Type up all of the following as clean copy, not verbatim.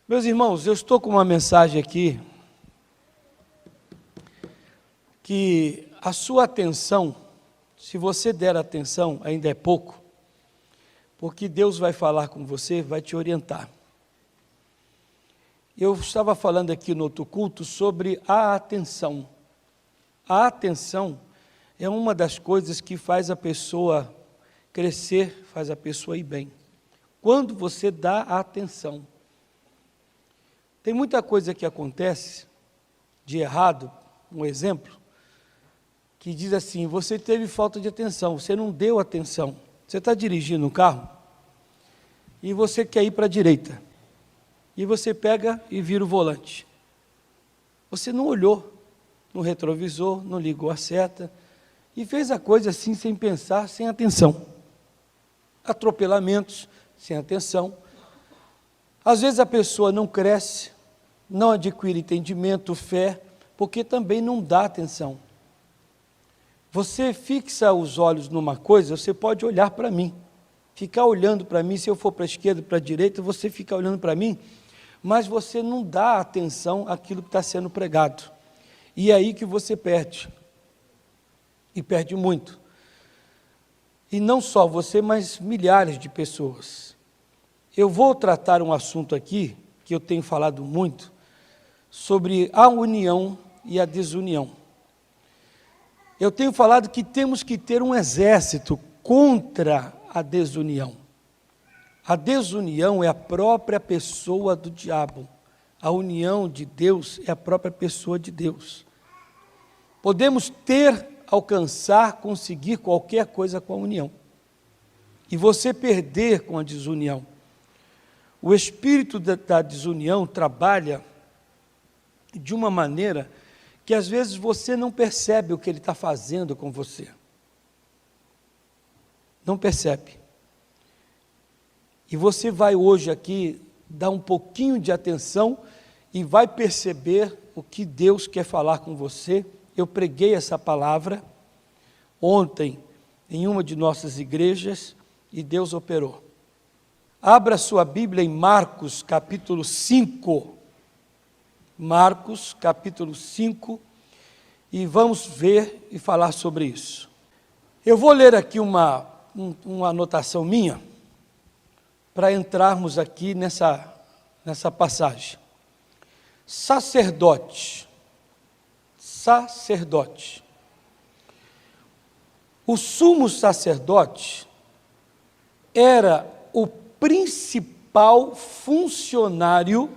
Meus irmãos, eu estou com uma mensagem aqui que a sua atenção, se você der atenção, ainda é pouco, porque Deus vai falar com você, vai te orientar. Eu estava falando aqui no outro culto sobre a atenção. A atenção é uma das coisas que faz a pessoa crescer, faz a pessoa ir bem. Quando você dá atenção. Tem muita coisa que acontece de errado, um exemplo, que diz assim: você teve falta de atenção, você não deu atenção. Você está dirigindo um carro e você quer ir para a direita, e você pega e vira o volante. Você não olhou no retrovisor, não ligou a seta, e fez a coisa assim sem pensar, sem atenção. Atropelamentos, sem atenção. Às vezes a pessoa não cresce, não adquire entendimento, fé, porque também não dá atenção. Você fixa os olhos numa coisa, você pode olhar para mim, ficar olhando para mim, se eu for para a esquerda, para a direita, você fica olhando para mim, mas você não dá atenção àquilo que está sendo pregado. E é aí que você perde, e perde muito. E não só você, mas milhares de pessoas. Eu vou tratar um assunto aqui, que eu tenho falado muito, sobre a união e a desunião. Eu tenho falado que temos que ter um exército contra a desunião. A desunião é a própria pessoa do diabo. A união de Deus é a própria pessoa de Deus. Podemos ter, alcançar, conseguir qualquer coisa com a união. E você perder com a desunião. O espírito da desunião trabalha de uma maneira que às vezes você não percebe o que ele está fazendo com você. Não percebe. E você vai hoje aqui dar um pouquinho de atenção e vai perceber o que Deus quer falar com você. Eu preguei essa palavra ontem em uma de nossas igrejas e Deus operou. Abra sua Bíblia em Marcos, capítulo 5. Marcos, capítulo 5, e vamos ver e falar sobre isso. Eu vou ler aqui uma anotação minha, para entrarmos aqui nessa passagem. Sacerdote. O sumo sacerdote era o principal funcionário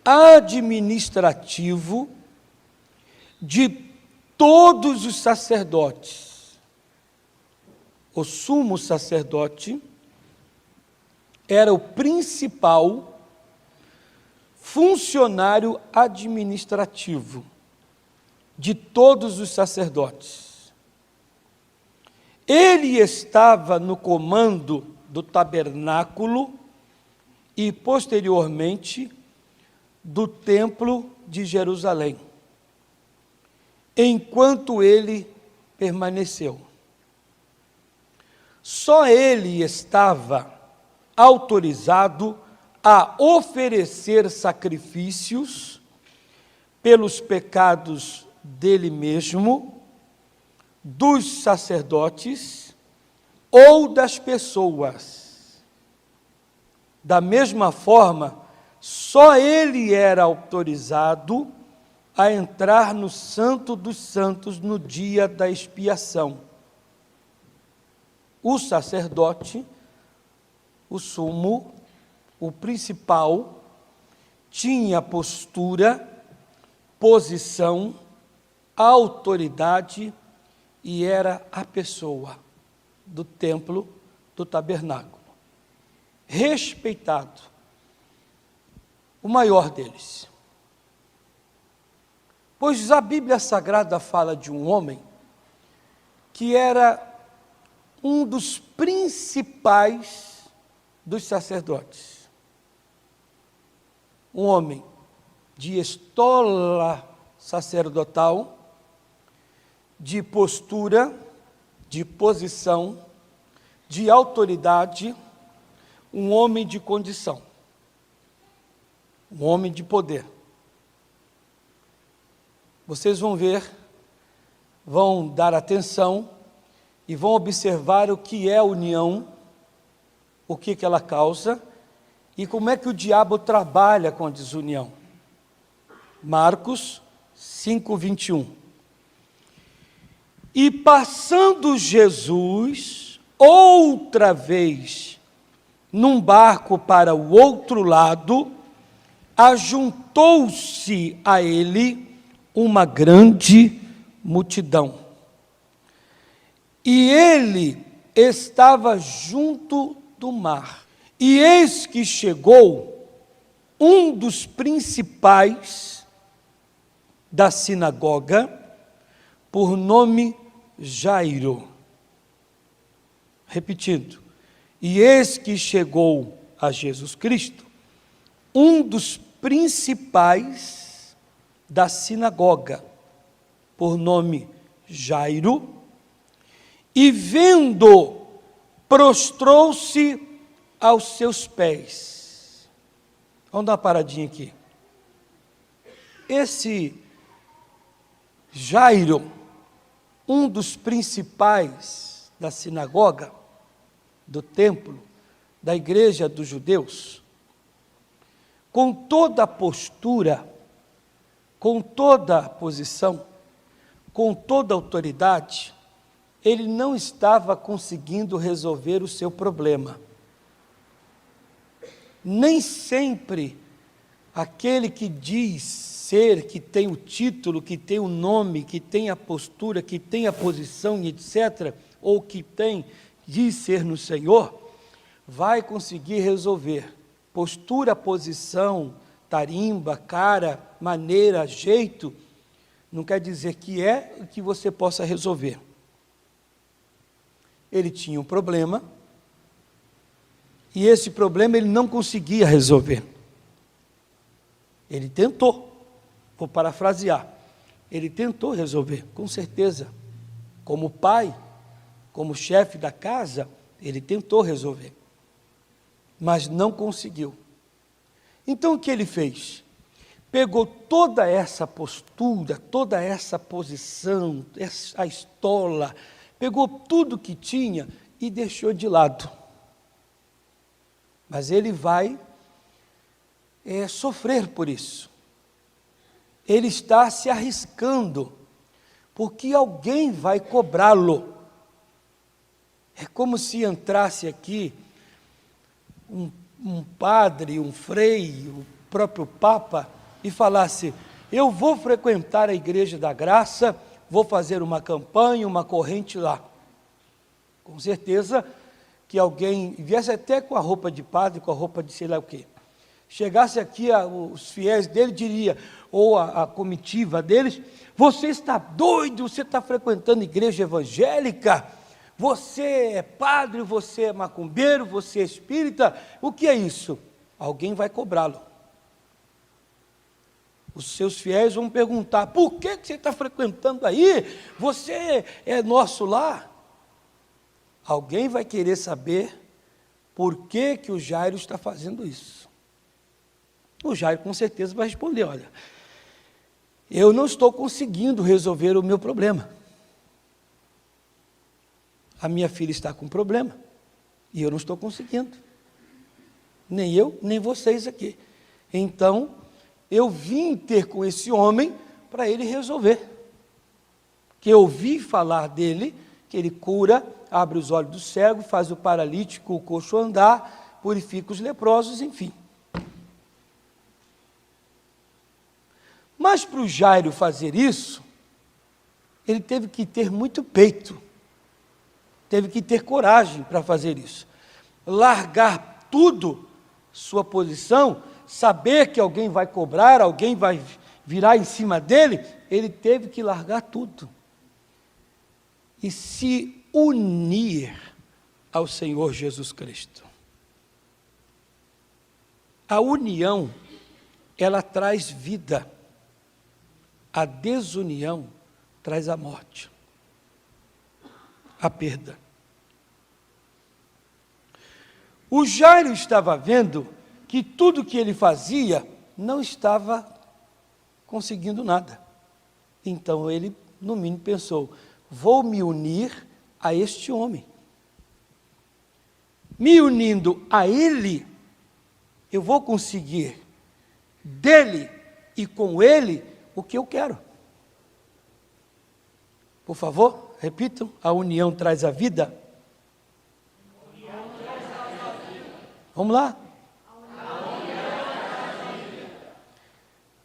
administrativo de todos os sacerdotes. O sumo sacerdote era o principal funcionário administrativo de todos os sacerdotes. Ele estava no comando do tabernáculo e, posteriormente, do templo de Jerusalém, enquanto ele permaneceu. Só ele estava autorizado a oferecer sacrifícios pelos pecados dele mesmo, dos sacerdotes ou das pessoas. Da mesma forma, só ele era autorizado a entrar no Santo dos Santos no dia da expiação. O sacerdote, o sumo, o principal, tinha postura, posição, autoridade e era a pessoa do templo, do tabernáculo. Respeitado. O maior deles. Pois a Bíblia Sagrada fala de um homem que era um dos principais dos sacerdotes. Um homem de estola sacerdotal, de postura, de posição, de autoridade, um homem de condição. um homem de poder. Vocês vão ver, vão dar atenção e vão observar o que é a união, o que ela causa e como é que o diabo trabalha com a desunião. Marcos 5:21. E passando Jesus outra vez num barco para o outro lado, ajuntou-se a ele uma grande multidão. E ele estava junto do mar. E eis que chegou um dos principais da sinagoga, por nome Jairo. Repetindo, e eis que chegou a Jesus Cristo, um dos principais da sinagoga, por nome Jairo, e vendo, prostrou-se aos seus pés. Vamos dar uma paradinha aqui. Esse Jairo, um dos principais da sinagoga, do templo, da igreja dos judeus, com toda a postura, com toda a posição, com toda a autoridade, ele não estava conseguindo resolver o seu problema. Nem sempre aquele que diz ser, que tem o título, que tem o nome, que tem a postura, que tem a posição, etc., ou que diz ser no Senhor, vai conseguir resolver. Postura, posição, tarimba, cara, maneira, jeito, não quer dizer que é o que você possa resolver. Ele tinha um problema, e esse problema ele não conseguia resolver. Ele tentou, vou parafrasear, ele tentou resolver, com certeza. Como pai, como chefe da casa, ele tentou resolver, mas não conseguiu. Então o que ele fez? Pegou toda essa postura, toda essa posição, a estola, pegou tudo que tinha e deixou de lado. Mas ele vai sofrer por isso. Ele está se arriscando, porque alguém vai cobrá-lo. É como se entrasse aqui um padre, um frei, o próprio Papa, e falasse: eu vou frequentar a Igreja da Graça, vou fazer uma campanha, uma corrente lá. Com certeza que alguém viesse até com a roupa de padre, com a roupa de sei lá o quê. Chegasse aqui, os fiéis dele diria, ou a comitiva deles: você está doido, você está frequentando igreja evangélica, você é padre, você é macumbeiro, você é espírita, o que é isso? Alguém vai cobrá-lo. Os seus fiéis vão perguntar: por que você está frequentando aí? Você é nosso lá. Alguém vai querer saber por que o Jairo está fazendo isso. O Jairo com certeza vai responder: olha, eu não estou conseguindo resolver o meu problema. A minha filha está com problema e eu não estou conseguindo. Nem eu, nem vocês aqui. Então, eu vim ter com esse homem para ele resolver. Que eu ouvi falar dele, que ele cura, abre os olhos do cego, faz o paralítico, o coxo andar, purifica os leprosos, enfim. Mas para o Jairo fazer isso, ele teve que ter muito peito, teve que ter coragem para fazer isso. Largar tudo, sua posição, saber que alguém vai cobrar, alguém vai virar em cima dele, ele teve que largar tudo e se unir ao Senhor Jesus Cristo. A união, ela traz vida. A desunião traz a morte, a perda. O Jairo estava vendo que tudo que ele fazia não estava conseguindo nada. Então ele, no mínimo, pensou: vou me unir a este homem. Me unindo a ele, eu vou conseguir dele e com ele o que eu quero. Por favor, repitam: a união traz a vida. Vamos lá?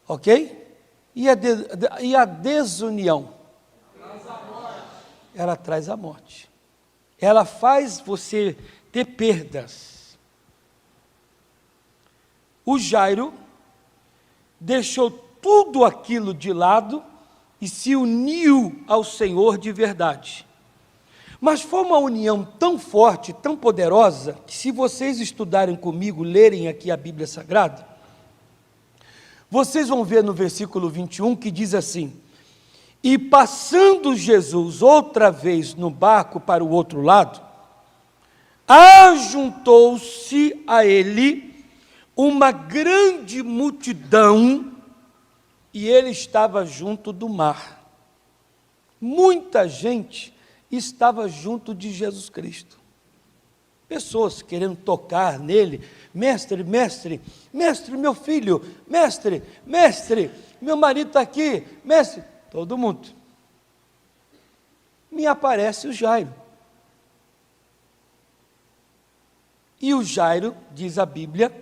Ok? E a desunião? Ela traz a morte. Ela faz você ter perdas. O Jairo deixou tudo aquilo de lado e se uniu ao Senhor de verdade. Mas foi uma união tão forte, tão poderosa, que se vocês estudarem comigo, lerem aqui a Bíblia Sagrada, vocês vão ver no versículo 21 que diz assim: e passando Jesus outra vez no barco para o outro lado, ajuntou-se a ele uma grande multidão, e ele estava junto do mar. Muita gente estava junto de Jesus Cristo. Pessoas querendo tocar nele: mestre, mestre, mestre, meu filho, mestre, mestre, meu marido está aqui, mestre, todo mundo. Me aparece o Jairo. E o Jairo, diz a Bíblia,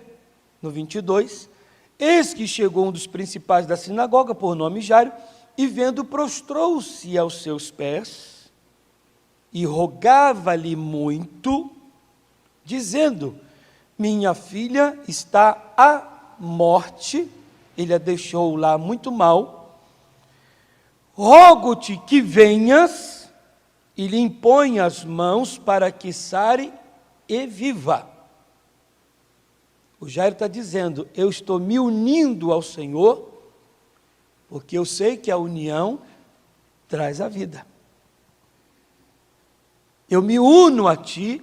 no 22, eis que chegou um dos principais da sinagoga, por nome Jairo, e vendo, prostrou-se aos seus pés, e rogava-lhe muito, dizendo: minha filha está à morte, ele a deixou lá muito mal, rogo-te que venhas e lhe impõe as mãos para que sare e viva. O Jairo está dizendo: eu estou me unindo ao Senhor, porque eu sei que a união traz a vida. Eu me uno a ti.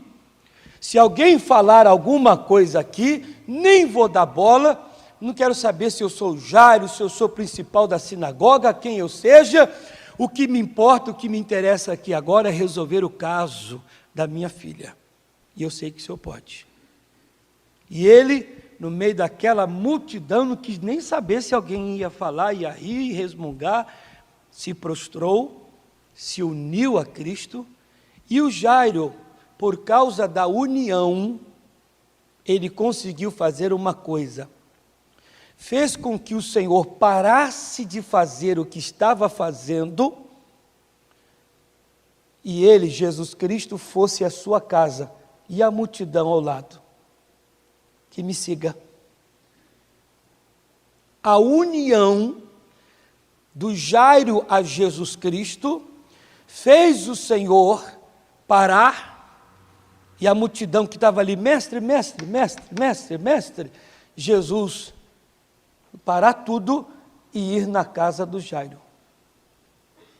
Se alguém falar alguma coisa aqui, nem vou dar bola, não quero saber se eu sou Jairo, se eu sou principal da sinagoga, quem eu seja. O que me importa, o que me interessa aqui agora é resolver o caso da minha filha. E eu sei que o Senhor pode. E ele, no meio daquela multidão, não quis nem saber se alguém ia falar, ia rir, resmungar, se prostrou, se uniu a Cristo. E o Jairo, por causa da união, ele conseguiu fazer uma coisa. Fez com que o Senhor parasse de fazer o que estava fazendo, e ele, Jesus Cristo, fosse à sua casa, e a multidão ao lado. Que me siga. A união do Jairo a Jesus Cristo fez o Senhor parar, e a multidão que estava ali: mestre, mestre, mestre, mestre, mestre, Jesus parar tudo e ir na casa do Jairo.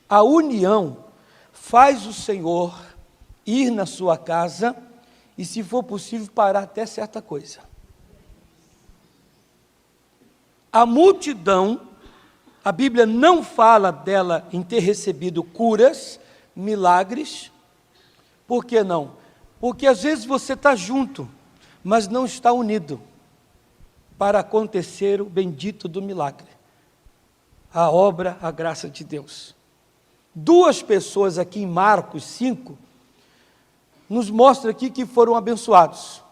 A união faz o Senhor ir na sua casa e, se for possível, parar até certa coisa. A multidão, a Bíblia não fala dela em ter recebido curas, milagres. Por que não? Porque às vezes você está junto, mas não está unido para acontecer o bendito do milagre, a obra, a graça de Deus. Duas pessoas aqui em Marcos 5, nos mostra aqui que foram abençoados.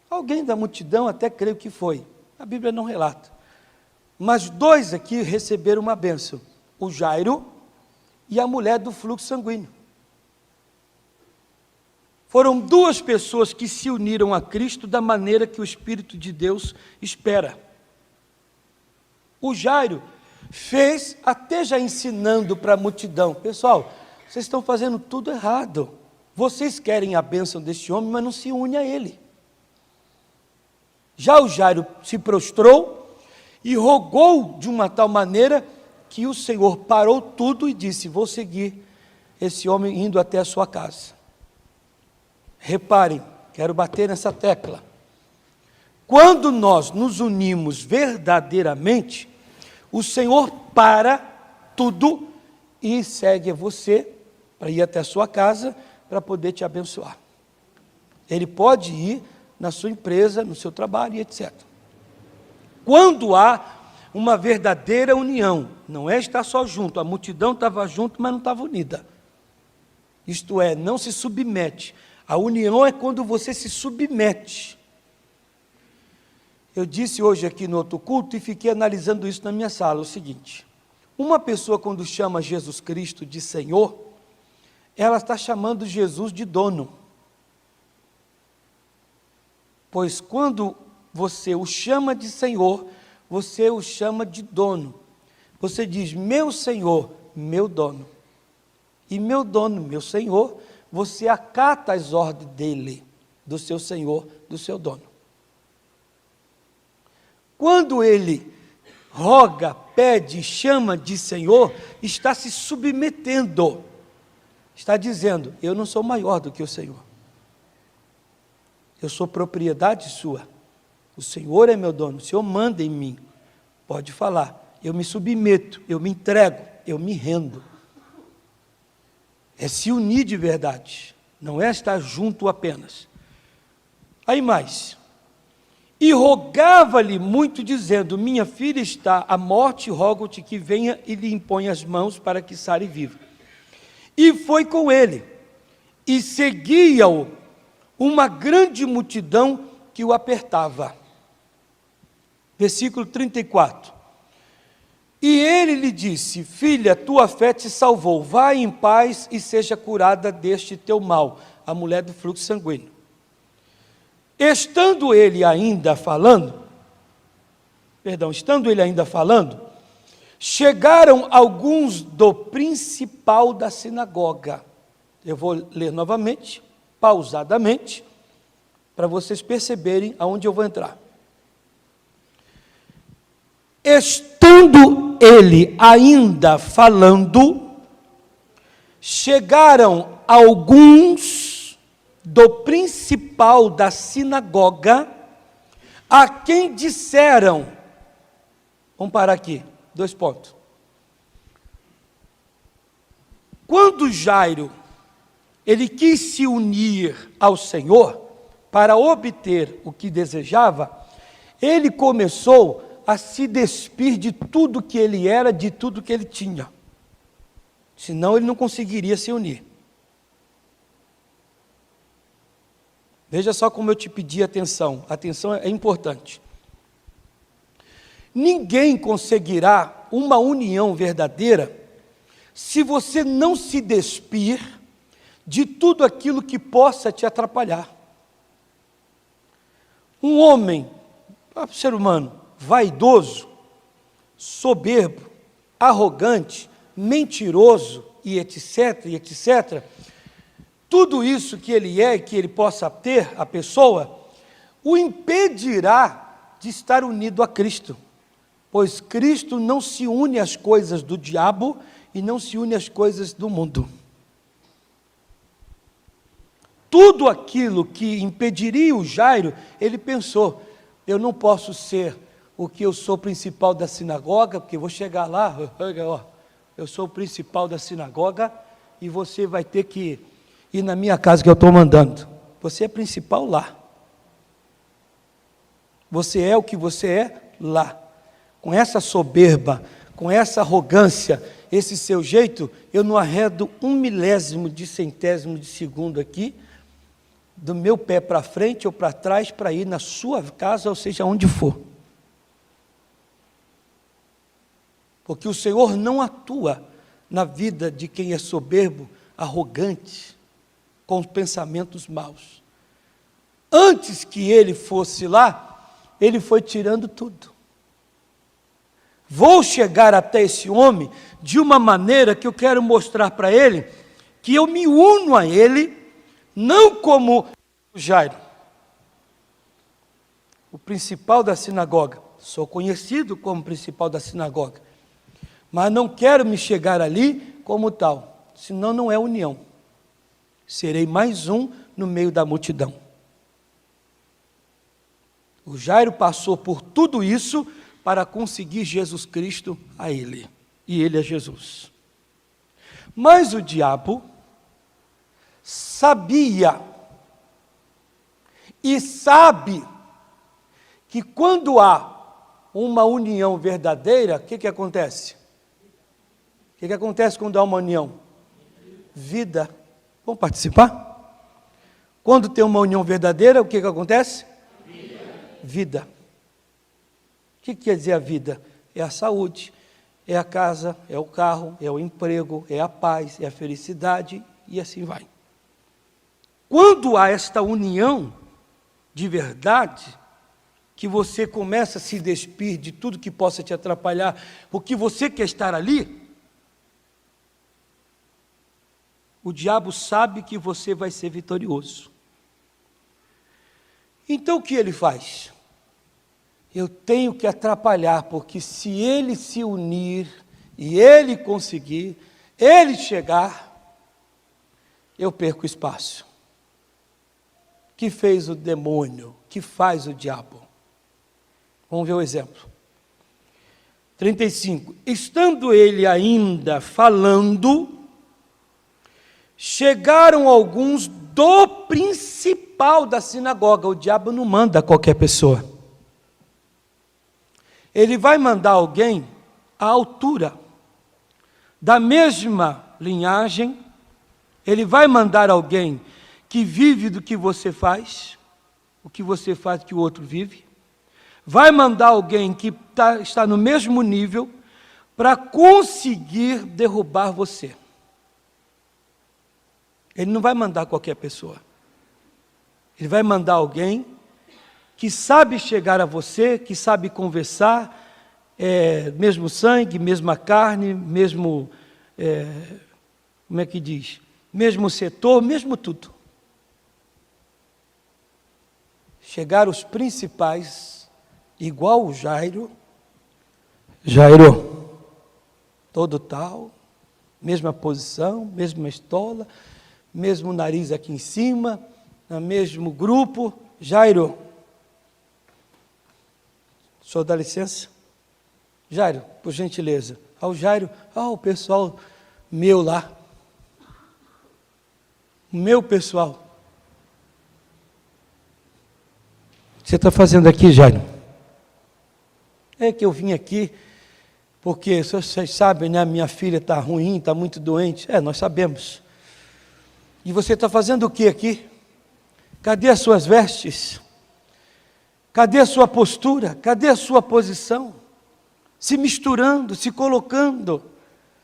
Alguém da multidão até creio que foi, a Bíblia não relata. Mas dois aqui receberam uma bênção: o Jairo e a mulher do fluxo sanguíneo. Foram duas pessoas que se uniram a Cristo da maneira que o Espírito de Deus espera. O Jairo fez, até já ensinando para a multidão: pessoal, vocês estão fazendo tudo errado. Vocês querem a bênção deste homem, mas não se une a ele. Já o Jairo se prostrou e rogou de uma tal maneira que o Senhor parou tudo e disse: vou seguir esse homem indo até a sua casa. Reparem, quero bater nessa tecla. Quando nós nos unimos verdadeiramente, o Senhor para tudo e segue a você para ir até a sua casa para poder te abençoar. Ele pode ir na sua empresa, no seu trabalho e etc. Quando há uma verdadeira união, não é estar só junto, a multidão estava junto, mas não estava unida. Isto é, não se submete. A união é quando você se submete. Eu disse hoje aqui no outro culto e fiquei analisando isso na minha sala, o seguinte: uma pessoa quando chama Jesus Cristo de Senhor, ela está chamando Jesus de dono. Pois quando você o chama de Senhor, você o chama de dono. Você diz, meu Senhor, meu dono. E meu dono, meu Senhor, você acata as ordens dele, do seu Senhor, do seu dono. Quando ele roga, pede, chama de Senhor, está se submetendo. Está dizendo, eu não sou maior do que o Senhor. Eu sou propriedade sua. O Senhor é meu dono, o Senhor manda em mim. Pode falar, eu me submeto, eu me entrego, eu me rendo. É se unir de verdade, não é estar junto apenas. Aí mais. E rogava-lhe muito, dizendo, minha filha está à morte, rogo-te que venha e lhe imponha as mãos para que sare viva. E foi com ele, e seguia-o uma grande multidão que o apertava. Versículo 34. E ele lhe disse, filha, tua fé te salvou, vai em paz e seja curada deste teu mal. A mulher do fluxo sanguíneo. Estando ele ainda falando, chegaram alguns do principal da sinagoga. Eu vou ler novamente, pausadamente, para vocês perceberem aonde eu vou entrar. Estando ele ainda falando, chegaram alguns do principal da sinagoga, a quem disseram, vamos parar aqui, 2 pontos. Quando Jairo, ele quis se unir ao Senhor, para obter o que desejava, ele começou a se despir de tudo que ele era, de tudo que ele tinha. Senão ele não conseguiria se unir. Veja só como eu te pedi atenção. Atenção é importante. Ninguém conseguirá uma união verdadeira se você não se despir de tudo aquilo que possa te atrapalhar. Um homem, ser humano, vaidoso, soberbo, arrogante, mentiroso e etc., tudo isso que ele é e que ele possa ter, a pessoa, o impedirá de estar unido a Cristo, pois Cristo não se une às coisas do diabo e não se une às coisas do mundo. Tudo aquilo que impediria o Jairo, ele pensou, eu não posso ser o que eu sou principal da sinagoga, porque eu vou chegar lá, eu sou o principal da sinagoga, e você vai ter que ir na minha casa que eu estou mandando. Você é principal lá. Você é o que você é lá. Com essa soberba, com essa arrogância, esse seu jeito, eu não arredo 1/1000 de centésimo de segundo aqui, do meu pé para frente ou para trás, para ir na sua casa, ou seja, onde for. Porque o Senhor não atua na vida de quem é soberbo, arrogante, com pensamentos maus. Antes que ele fosse lá, ele foi tirando tudo. Vou chegar até esse homem de uma maneira que eu quero mostrar para ele que eu me uno a ele, não como Jairo, o principal da sinagoga. Sou conhecido como principal da sinagoga, mas não quero me chegar ali como tal, senão não é união. Serei mais um no meio da multidão. O Jairo passou por tudo isso para conseguir Jesus Cristo a ele, e ele a Jesus. Mas o diabo sabia e sabe que quando há uma união verdadeira, o que acontece? O que acontece quando há uma união? Vida. Vamos participar? Quando tem uma união verdadeira, o que acontece? Vida. O que quer dizer a vida? É a saúde, é a casa, é o carro, é o emprego, é a paz, é a felicidade e assim vai. Quando há esta união de verdade, que você começa a se despir de tudo que possa te atrapalhar, porque você quer estar ali, o diabo sabe que você vai ser vitorioso. Então o que ele faz? Eu tenho que atrapalhar, porque se ele se unir e ele conseguir, ele chegar, eu perco espaço. Que fez o demônio? Que faz o diabo? Vamos ver o exemplo. 35. Estando ele ainda falando, chegaram alguns do principal da sinagoga. O diabo não manda qualquer pessoa. Ele vai mandar alguém à altura, da mesma linhagem. Ele vai mandar alguém que vive do que você faz, o que você faz que o outro vive. Vai mandar alguém que está no mesmo nível para conseguir derrubar você. Ele não vai mandar qualquer pessoa. Ele vai mandar alguém que sabe chegar a você, que sabe conversar, mesmo sangue, mesma carne, mesmo, como é que diz? Mesmo setor, mesmo tudo. Chegaram os principais, igual o Jairo, todo tal, mesma posição, mesma estola, mesmo nariz aqui em cima, no mesmo grupo. Jairo, o senhor dá licença? Jairo, por gentileza. O Jairo, o pessoal meu lá, o meu pessoal. O que você está fazendo aqui, Jairo? É que eu vim aqui porque, vocês sabem, né, minha filha está ruim, está muito doente. Nós sabemos. E você está fazendo o que aqui? Cadê as suas vestes? Cadê a sua postura? Cadê a sua posição? Se misturando, se colocando,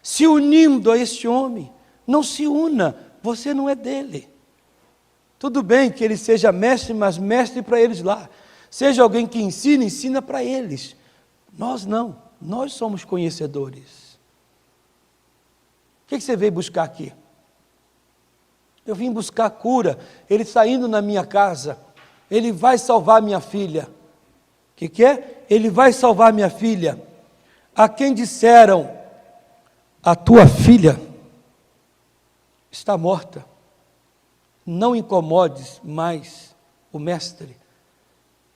se unindo a este homem. Não se una, você não é dele. Tudo bem que ele seja mestre, mas mestre para eles lá. Seja alguém que ensina para eles. Nós não, nós somos conhecedores. O que você veio buscar aqui? Eu vim buscar cura. Ele está indo na minha casa. Ele vai salvar minha filha. O que é? Ele vai salvar minha filha. A quem disseram, a tua filha está morta. Não incomodes mais o mestre.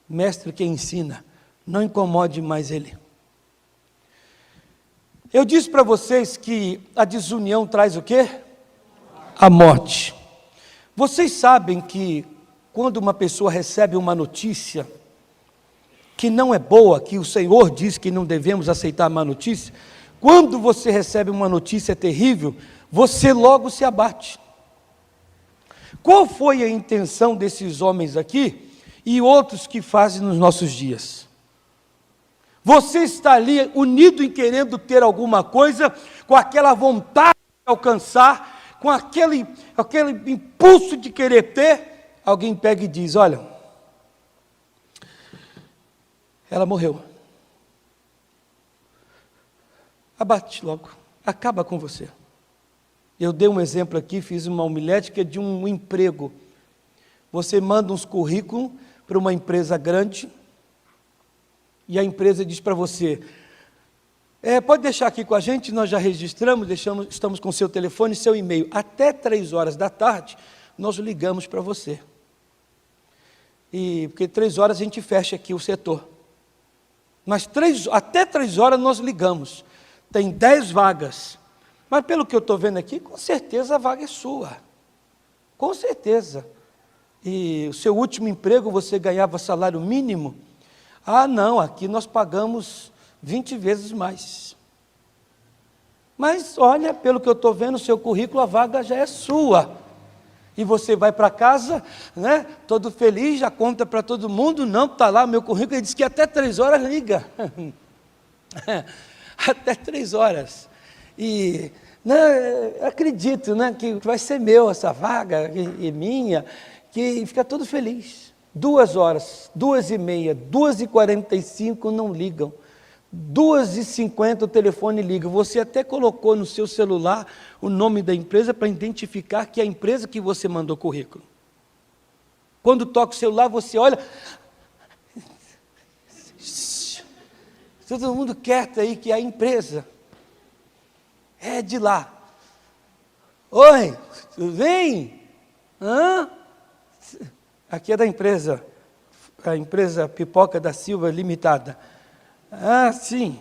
Mestre que ensina. Não incomode mais ele. Eu disse para vocês que a desunião traz o quê? A morte. Vocês sabem que quando uma pessoa recebe uma notícia que não é boa, que o Senhor diz que não devemos aceitar má notícia, quando você recebe uma notícia terrível, você logo se abate. Qual foi a intenção desses homens aqui e outros que fazem nos nossos dias? Você está ali unido em querendo ter alguma coisa, com aquela vontade de alcançar, com aquele impulso de querer ter, alguém pega e diz, olha, ela morreu. Abate logo, acaba com você. Eu dei um exemplo aqui, fiz uma homilética de um emprego. Você manda uns currículos para uma empresa grande, e a empresa diz para você, pode deixar aqui com a gente, nós já registramos, estamos com seu telefone e seu e-mail. Até 3 horas da tarde, nós ligamos para você. E porque 3 horas a gente fecha aqui o setor. Mas até 3 horas nós ligamos. Tem 10 vagas. Mas pelo que eu estou vendo aqui, com certeza a vaga é sua. Com certeza. E o seu último emprego você ganhava salário mínimo? Ah, não, aqui nós pagamos 20 vezes mais. Mas olha, pelo que eu estou vendo, o seu currículo, a vaga já é sua. E você vai para casa, né, todo feliz, já conta para todo mundo, não, está lá meu currículo, ele disse que até 3 horas liga. Até 3 horas. E acredito, né, que vai ser meu essa vaga, e minha, que fica todo feliz. 2 horas, 2h30, 2h45 não ligam. 2h50 o telefone liga. Você até colocou no seu celular o nome da empresa para identificar que é a empresa que você mandou currículo. Quando toca o celular, você olha. Todo mundo quieto aí que é a empresa. É de lá. Oi, tudo bem? Hã? Aqui é da empresa. A empresa Pipoca da Silva Limitada. Ah, sim.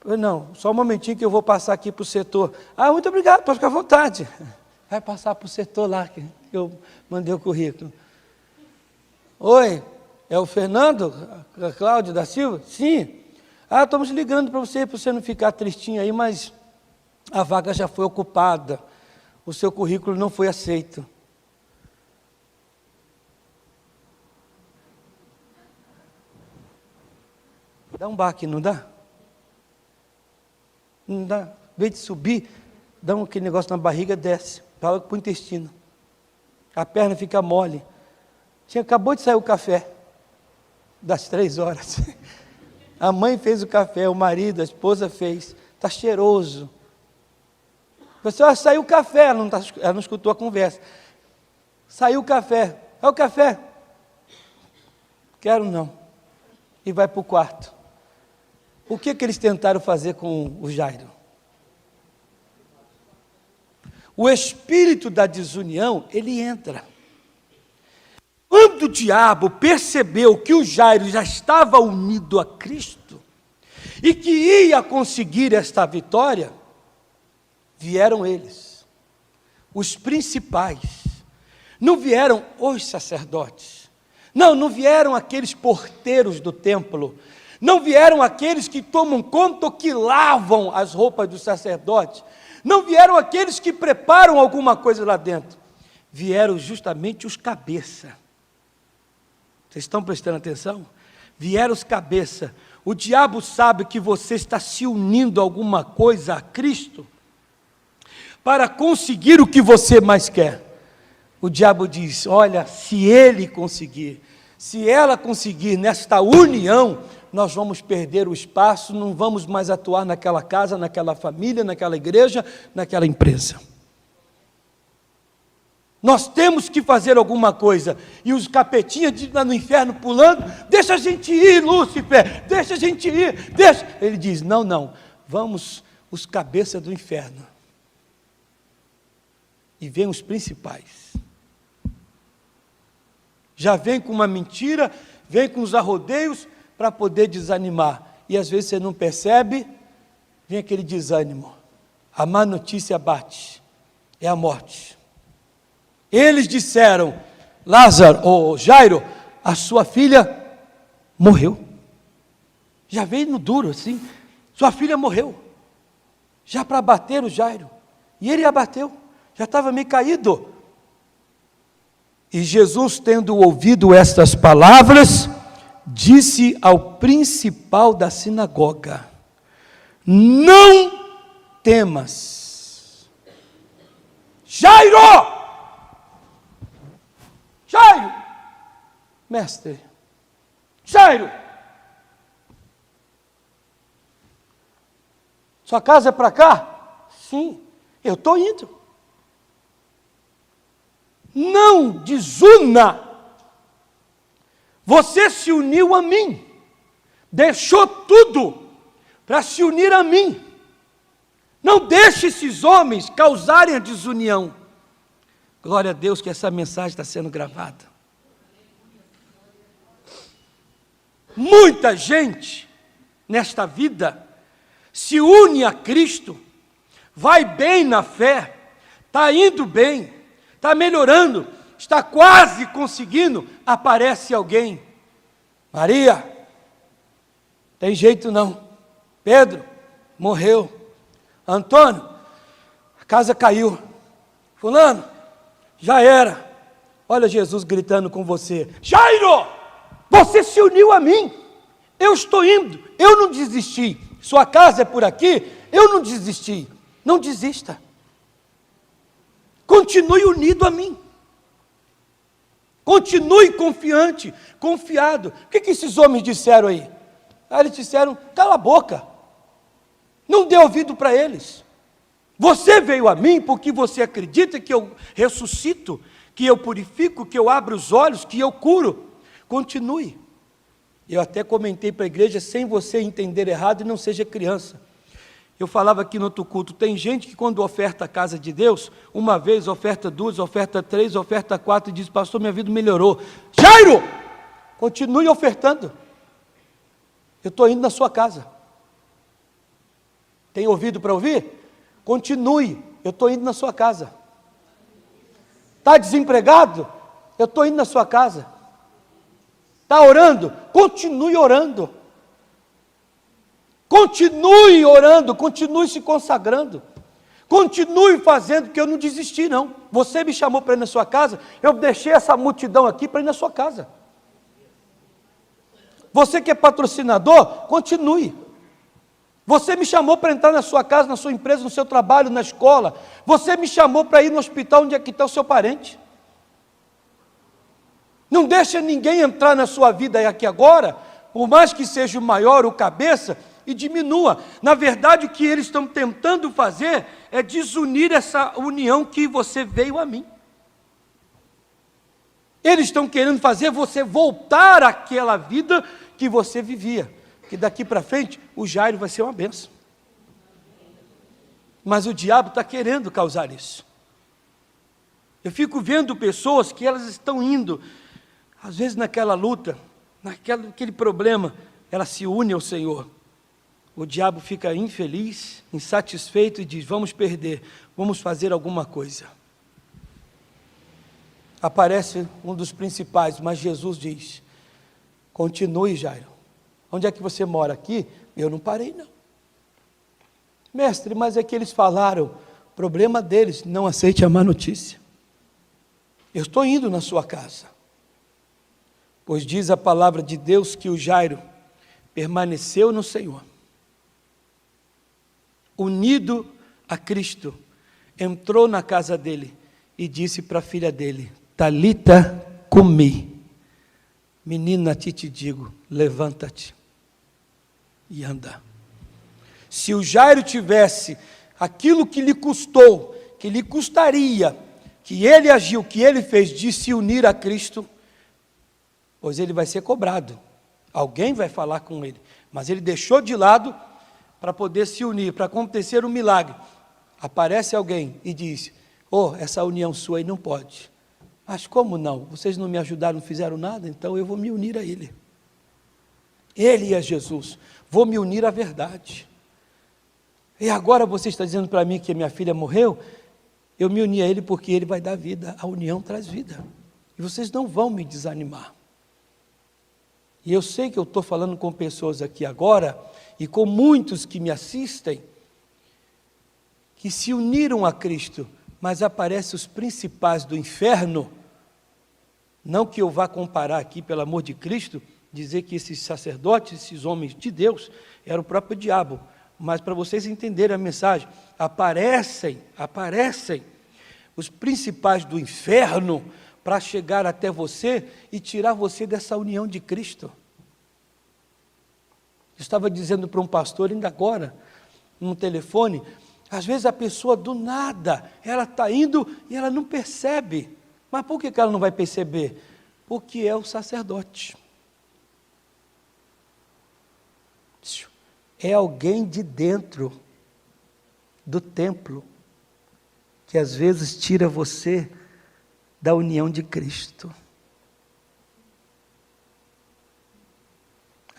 Não, só um momentinho que eu vou passar aqui para o setor. Ah, muito obrigado, pode ficar à vontade. Vai passar para o setor lá, que eu mandei o currículo. Oi, é o Fernando? A Cláudia da Silva? Sim. Ah, estamos ligando para você não ficar tristinho aí, mas a vaga já foi ocupada. O seu currículo não foi aceito. Dá um baque, não dá? Não dá? Em vez de subir, dá aquele negócio na barriga, desce, para o intestino. A perna fica mole. Acabou de sair o café, das 3 horas. A mãe fez o café, o marido, a esposa fez. Está cheiroso. Você saiu o café, ela não escutou a conversa. Saiu o café. É o café? Quero não. E vai para o quarto. O que eles tentaram fazer com o Jairo? O espírito da desunião, ele entra. Quando o diabo percebeu que o Jairo já estava unido a Cristo e que ia conseguir esta vitória, vieram eles, os principais. Não vieram os sacerdotes. Não vieram aqueles porteiros do templo. Não vieram aqueles que tomam conta ou que lavam as roupas dos sacerdotes. Não vieram aqueles que preparam alguma coisa lá dentro. Vieram justamente os cabeça. Vocês estão prestando atenção? Vieram os cabeça. O diabo sabe que você está se unindo a alguma coisa a Cristo para conseguir o que você mais quer. O diabo diz, olha, se ele conseguir, se ela conseguir nesta união, nós vamos perder o espaço, não vamos mais atuar naquela casa, naquela família, naquela igreja, naquela empresa. Nós temos que fazer alguma coisa. E os capetinhas lá no inferno pulando, deixa a gente ir, Lúcifer, deixa a gente ir, deixa. Ele diz, não, vamos os cabeças do inferno. E vem os principais. Já vem com uma mentira, vem com os arrodeios, para poder desanimar. E às vezes você não percebe, vem aquele desânimo. A má notícia bate, é a morte. Eles disseram, Lázaro, ou Jairo, a sua filha morreu. Já veio no duro assim, sua filha morreu. Já para abater o Jairo. E ele abateu, já estava meio caído. E Jesus, tendo ouvido estas palavras, disse ao principal da sinagoga, não temas. Jairo! Mestre, Jairo, sua casa é para cá? Sim, eu estou indo. Não desuna. Você se uniu a mim, deixou tudo para se unir a mim. Não deixe esses homens causarem a desunião. Glória a Deus que essa mensagem está sendo gravada. Muita gente nesta vida se une a Cristo, vai bem na fé, está indo bem, está melhorando, está quase conseguindo, aparece alguém. Maria, tem jeito não. Pedro, morreu. Antônio, a casa caiu. Fulano, já era. Olha Jesus gritando com você. Jairo, você se uniu a mim. Eu estou indo, eu não desisti. Sua casa é por aqui, eu não desisti. Não desista. Continue unido a mim. Continue confiante, confiado. O que esses homens disseram aí? Eles disseram, cala a boca. Não dê ouvido para eles. Você veio a mim porque você acredita que eu ressuscito, que eu purifico, que eu abro os olhos, que eu curo. Continue. Eu até comentei para a igreja, sem você entender errado, e não seja criança. Eu falava aqui no outro culto, tem gente que quando oferta a casa de Deus, uma vez, oferta duas, oferta três, oferta quatro, e diz, pastor, minha vida melhorou. Jairo, continue ofertando. Eu estou indo na sua casa. Tem ouvido para ouvir? Continue, eu estou indo na sua casa. Está desempregado? Eu estou indo na sua casa. Está orando? Continue orando. Continue orando, continue se consagrando. Continue fazendo, porque eu não desisti não. Você me chamou para ir na sua casa, eu deixei essa multidão aqui para ir na sua casa. Você que é patrocinador, continue. Você me chamou para entrar na sua casa, na sua empresa, no seu trabalho, na escola. Você me chamou para ir no hospital onde é que está o seu parente. Não deixa ninguém entrar na sua vida aqui agora, por mais que seja o maior, o cabeça, e diminua. Na verdade, o que eles estão tentando fazer é desunir essa união que você veio a mim. Eles estão querendo fazer você voltar àquela vida que você vivia. Que daqui para frente, o Jairo vai ser uma bênção. Mas o diabo está querendo causar isso. Eu fico vendo pessoas que elas estão indo, às vezes naquela luta, naquele problema, ela se une ao Senhor. O diabo fica infeliz, insatisfeito e diz, vamos perder, vamos fazer alguma coisa. Aparece um dos principais, mas Jesus diz, continue, Jairo. Onde é que você mora? Aqui? Eu não parei, não. Mestre, mas é que eles falaram, problema deles, não aceite a má notícia. Eu estou indo na sua casa. Pois diz a palavra de Deus que o Jairo permaneceu no Senhor. Unido a Cristo, entrou na casa dele e disse para a filha dele, Talita cumi, menina, te digo, levanta-te e anda. Se o Jairo tivesse aquilo que lhe custou, que lhe custaria, que ele agiu, que ele fez de se unir a Cristo, pois ele vai ser cobrado, alguém vai falar com ele, mas ele deixou de lado para poder se unir, para acontecer um milagre. Aparece alguém e diz, essa união sua aí não pode. Mas como não? Vocês não me ajudaram, não fizeram nada, então eu vou me unir a ele. Ele é Jesus, vou me unir à verdade. E agora você está dizendo para mim que minha filha morreu? Eu me uni a ele porque ele vai dar vida, a união traz vida. E vocês não vão me desanimar. E eu sei que eu estou falando com pessoas aqui agora, e com muitos que me assistem, que se uniram a Cristo, mas aparecem os principais do inferno, não que eu vá comparar aqui, pelo amor de Cristo, dizer que esses sacerdotes, esses homens de Deus, eram o próprio diabo, mas para vocês entenderem a mensagem, aparecem os principais do inferno, para chegar até você e tirar você dessa união de Cristo. Eu estava dizendo para um pastor, ainda agora, no telefone, às vezes a pessoa do nada, ela está indo e ela não percebe. Mas por que ela não vai perceber? Porque é o sacerdote. É alguém de dentro do templo, que às vezes tira você da união de Cristo.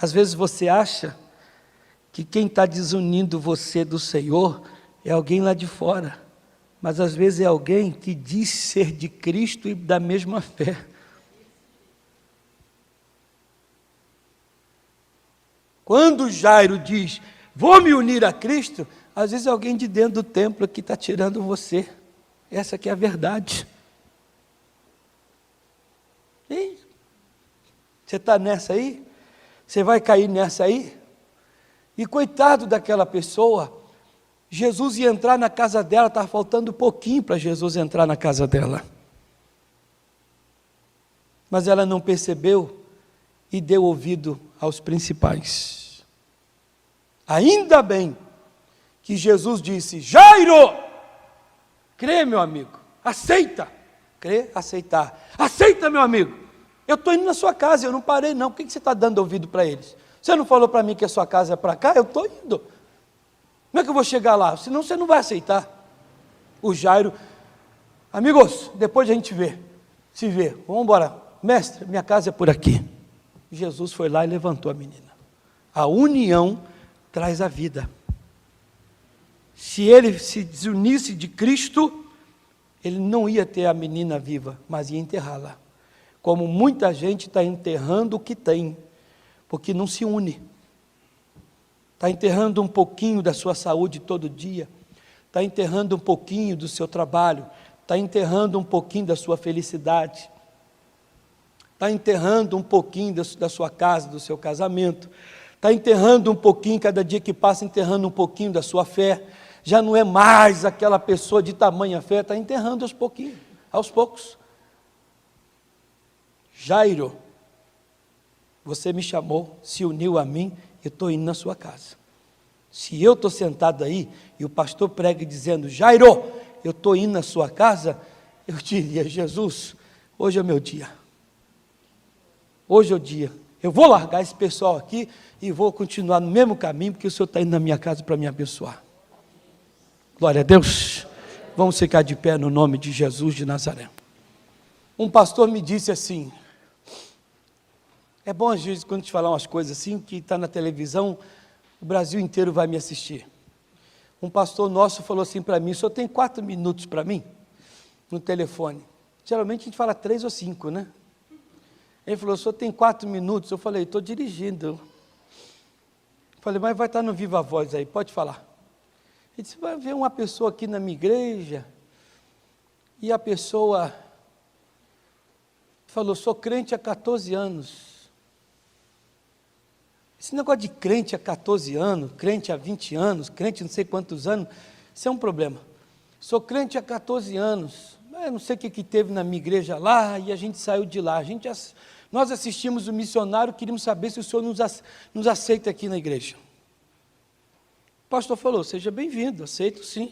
Às vezes você acha que quem está desunindo você do Senhor é alguém lá de fora, mas às vezes é alguém que diz ser de Cristo e da mesma fé. Quando Jairo diz, vou me unir a Cristo, às vezes é alguém de dentro do templo que está tirando você. Essa que é a verdade. E você está nessa aí? Você vai cair nessa aí? E coitado daquela pessoa, Jesus ia entrar na casa dela, estava faltando pouquinho para Jesus entrar na casa dela. Mas ela não percebeu e deu ouvido aos principais. Ainda bem que Jesus disse, Jairo, crê, meu amigo, aceita. Crê, aceitar. Aceita, meu amigo, eu estou indo na sua casa, eu não parei não, por que você está dando ouvido para eles? Você não falou para mim que a sua casa é para cá? Eu estou indo. Como é que eu vou chegar lá? Senão você não vai aceitar. O Jairo, amigos, depois a gente se vê, vamos embora. Mestre, minha casa é por aqui. Jesus foi lá e levantou a menina. A união traz a vida. Se ele se desunisse de Cristo, ele não ia ter a menina viva, mas ia enterrá-la. Como muita gente está enterrando o que tem, porque não se une. Está enterrando um pouquinho da sua saúde todo dia, está enterrando um pouquinho do seu trabalho, está enterrando um pouquinho da sua felicidade, está enterrando um pouquinho da sua casa, do seu casamento, está enterrando um pouquinho, cada dia que passa, enterrando um pouquinho da sua fé. Já não é mais aquela pessoa de tamanha fé, está enterrando aos pouquinhos, aos poucos. Jairo, você me chamou, se uniu a mim, eu estou indo na sua casa. Se eu estou sentado aí, e o pastor prega dizendo, Jairo, eu estou indo na sua casa, eu diria, Jesus, hoje é meu dia. Hoje é o dia. Eu vou largar esse pessoal aqui, e vou continuar no mesmo caminho, porque o Senhor está indo na minha casa para me abençoar. Glória a Deus. Vamos ficar de pé no nome de Jesus de Nazaré. Um pastor me disse assim, é bom às vezes quando a gente falar umas coisas assim, que está na televisão, o Brasil inteiro vai me assistir. Um pastor nosso falou assim para mim, o senhor tem 4 minutos para mim? No telefone. Geralmente a gente fala 3 ou 5, né? Ele falou, o senhor tem 4 minutos? Eu falei, estou dirigindo. Eu falei, mas vai estar no Viva Voz aí, pode falar. Ele disse, vai ver uma pessoa aqui na minha igreja, e a pessoa falou, sou crente há 14 anos. Esse negócio de crente há 14 anos, crente há 20 anos, crente não sei quantos anos, isso é um problema. Sou crente há 14 anos, eu não sei o que teve na minha igreja lá, e a gente saiu de lá. Nós assistimos o missionário, queríamos saber se o senhor nos aceita aqui na igreja. O pastor falou, seja bem-vindo, aceito sim,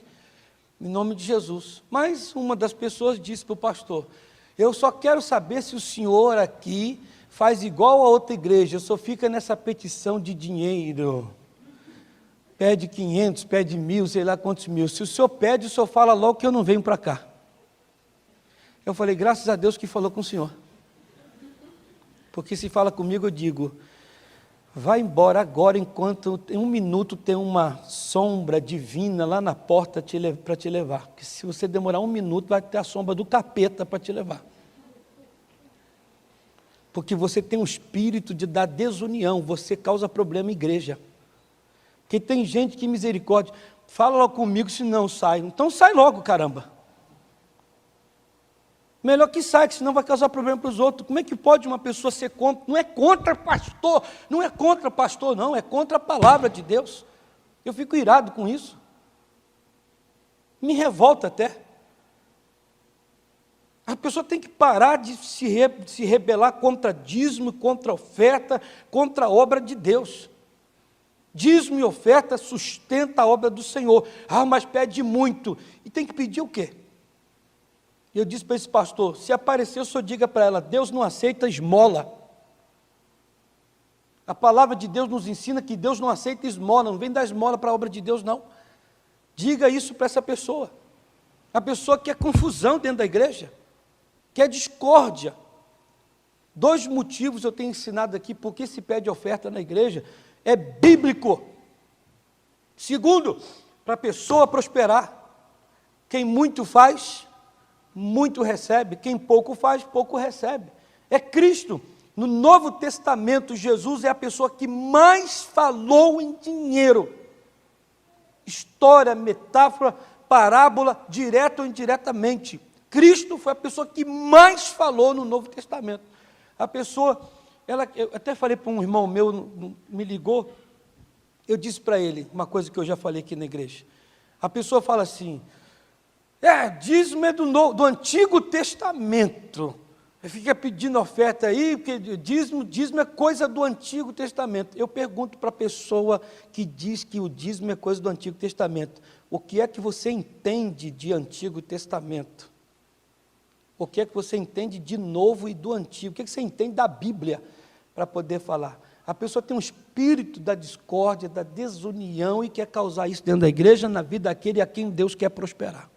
em nome de Jesus. Mas uma das pessoas disse para o pastor, eu só quero saber se o senhor aqui faz igual a outra igreja, só fica nessa petição de dinheiro, pede 500, pede 1.000, sei lá quantos mil, se o senhor pede, o senhor fala logo que eu não venho para cá. Eu falei, graças a Deus que falou com o senhor, porque se fala comigo eu digo, vai embora agora, enquanto em 1 minuto tem uma sombra divina lá na porta para te levar, porque se você demorar 1 minuto, vai ter a sombra do capeta para te levar. Porque você tem um espírito de dar desunião, você causa problema em igreja. Porque tem gente que misericórdia, fala logo comigo, senão sai. Então sai logo, caramba. Melhor que saia, que senão vai causar problema para os outros. Como é que pode uma pessoa ser contra? Não é contra pastor, não é contra pastor, não, é contra a palavra de Deus. Eu fico irado com isso. Me revolta até. A pessoa tem que parar de se rebelar contra dízimo, contra oferta, contra a obra de Deus. Dízimo e oferta sustenta a obra do Senhor. Ah, mas pede muito. E tem que pedir o quê? Eu disse para esse pastor, se aparecer, o senhor diga para ela, Deus não aceita esmola. A palavra de Deus nos ensina que Deus não aceita esmola, não vem dar esmola para a obra de Deus, não. Diga isso para essa pessoa. A pessoa quer confusão dentro da igreja, quer discórdia. 2 motivos eu tenho ensinado aqui porque se pede oferta na igreja, é bíblico. Segundo, para a pessoa prosperar. Quem muito faz, muito recebe. Quem pouco faz, pouco recebe. É Cristo. No Novo Testamento, Jesus é a pessoa que mais falou em dinheiro. História, metáfora, parábola, direto ou indiretamente. Cristo foi a pessoa que mais falou no Novo Testamento. A pessoa, eu até falei para um irmão meu, me ligou, eu disse para ele, uma coisa que eu já falei aqui na igreja. A pessoa fala assim, dízimo é do Antigo Testamento. Fica pedindo oferta aí, porque dízimo é coisa do Antigo Testamento. Eu pergunto para a pessoa que diz que o dízimo é coisa do Antigo Testamento, o que é que você entende de Antigo Testamento? O que é que você entende de novo e do antigo? O que é que você entende da Bíblia para poder falar? A pessoa tem um espírito da discórdia, da desunião e quer causar isso dentro da igreja, na vida daquele a quem Deus quer prosperar.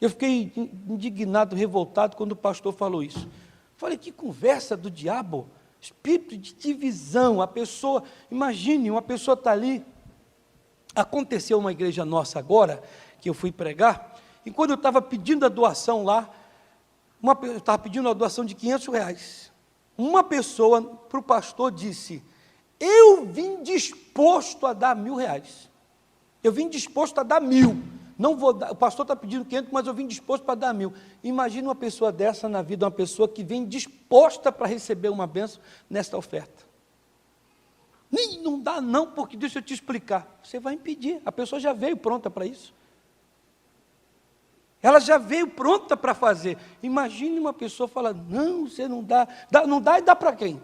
Eu fiquei indignado, revoltado quando o pastor falou isso. Falei, que conversa do diabo, espírito de divisão. A pessoa, imagine, uma pessoa está ali. Aconteceu uma igreja nossa agora, que eu fui pregar, e quando eu estava pedindo a doação lá, eu estava pedindo a doação de R$500. Uma pessoa para o pastor disse, eu vim disposto a dar R$1.000. Eu vim disposto a dar 1.000. Não vou dar, o pastor está pedindo 500, mas eu vim disposto para dar 1.000. Imagina uma pessoa dessa na vida, uma pessoa que vem disposta para receber uma bênção nesta oferta. Não dá não, porque deixa eu te explicar. Você vai impedir, a pessoa já veio pronta para isso. Ela já veio pronta para fazer. Imagine uma pessoa falar, não, você não dá. Não dá e dá para quem?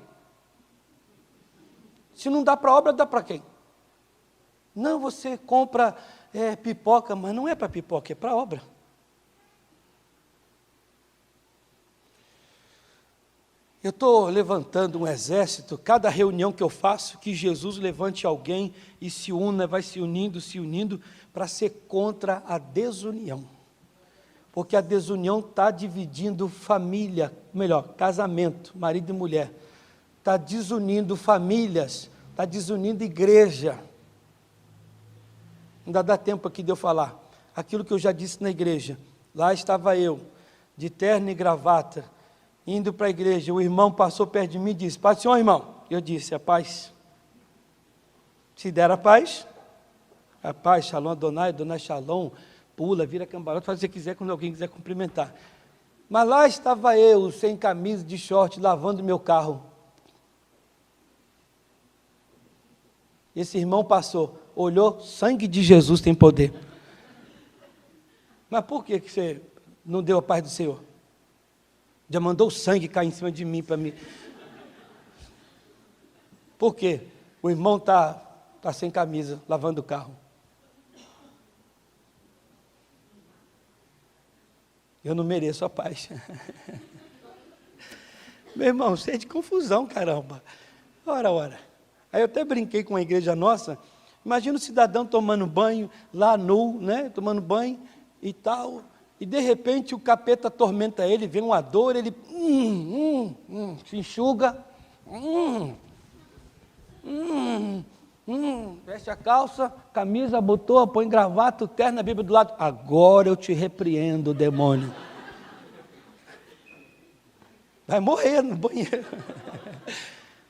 Se não dá para a obra, dá para quem? Não, você compra pipoca, mas não é para pipoca, é para a obra. Eu estou levantando um exército, cada reunião que eu faço, que Jesus levante alguém e se una, vai se unindo, para ser contra a desunião. Porque a desunião está dividindo família, melhor, casamento, marido e mulher. Está desunindo famílias, está desunindo igreja. Ainda dá tempo aqui de eu falar. Aquilo que eu já disse na igreja. Lá estava eu, de terno e gravata, indo para a igreja. O irmão passou perto de mim e disse, paz do Senhor, irmão. Eu disse, a paz. Se der a paz, Shalom Adonai, Adonai Shalom, pula, vira cambalhota, faz o que você quiser quando alguém quiser cumprimentar. Mas lá estava eu, sem camisa, de short, lavando meu carro. Esse irmão passou, olhou, sangue de Jesus tem poder. Mas por que você não deu a paz do Senhor? Já mandou o sangue cair em cima de mim para mim. Por quê? O irmão está sem camisa, lavando o carro. Eu não mereço a paz. Meu irmão, você é de confusão, caramba. Ora. Aí eu até brinquei com a igreja nossa. Imagina o cidadão tomando banho, lá nu, né? Tomando banho e tal. E de repente o capeta atormenta ele, vem uma dor, ele se enxuga. Veste a calça, camisa, botou, põe gravata, o terno, a Bíblia do lado. Agora eu te repreendo, demônio. Vai morrer no banheiro.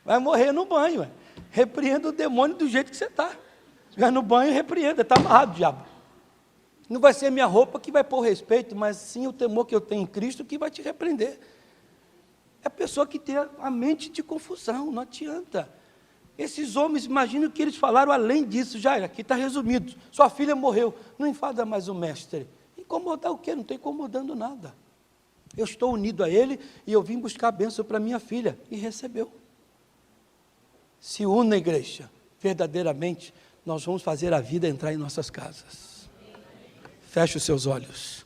Vai morrer no banho. Ué. Repreenda o demônio do jeito que você está. Se estiver no banho, repreenda, está amarrado, diabo. Não vai ser a minha roupa que vai pôr respeito, mas sim o temor que eu tenho em Cristo que vai te repreender. É a pessoa que tem a mente de confusão, não adianta. Esses homens, imaginem o que eles falaram além disso, já aqui está resumido. Sua filha morreu, não enfada mais o mestre. Incomodar o quê? Não estou incomodando nada. Eu estou unido a ele e eu vim buscar a bênção para minha filha. E recebeu. Se una, igreja. Verdadeiramente, nós vamos fazer a vida entrar em nossas casas. Feche os seus olhos.